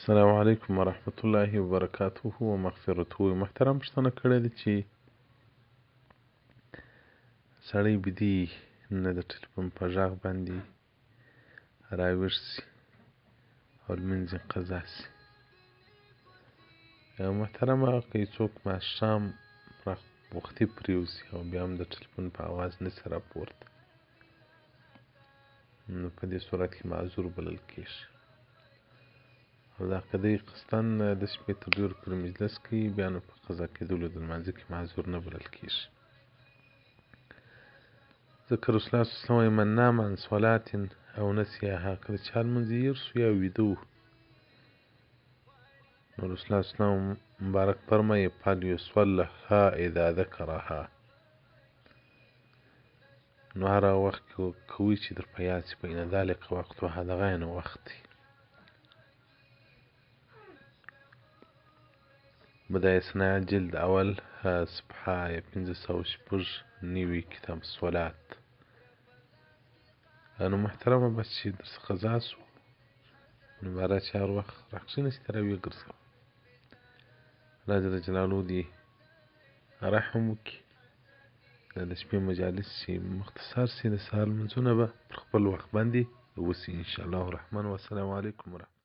السلام علیکم ورحمت الله وبرکاته ومغفرته. محترم پوښتنه کړې ده چې سړی بدي نه د ټلیفون په غږ باندې راویښ سي او لمونځ یې قضا سي. محترمه که څوک ماښام وختي پرېوځي او بیا هم د ټلیفون په اواز نسي راپورته، نو په دې صورت کې معذور بلل کېږي. او دا که دی قصداً د شپې تر ډېرو پورې مجلس کوي، بیا نو په قضا کېدلو د لمانځه کې معذور نه بلل کېږي. ځکه رسول الله صلی الله علیه وسلم وایي من نام عن صلاة او نسیها، که د چا لمونځ یې هېر شو یا ویده و، نو رسول الله صلی الله علیه وسلم مبارک فرمایي فلیصلها اذا ذکرها، نو هر هغه وخت کې کوي چې در په یاد شي. فإن ذلک وقتها، دغه یې نو وخت دی. بدایع صنایع جلد اول صفحه 506 کتاب الصلات. نو محترمه بس چې درڅه قضا سو، نو باره چې هر وخت راکښېنه چې تراویح ګرځوه. الله جل جلاله دې رحم وکړي. دا د شپې مجالس چې مختصر سي، د سهار لمونځونه به پر خپل وخت باندې وسي انشاءالله الرحمن. والسلام علیکم ورحمة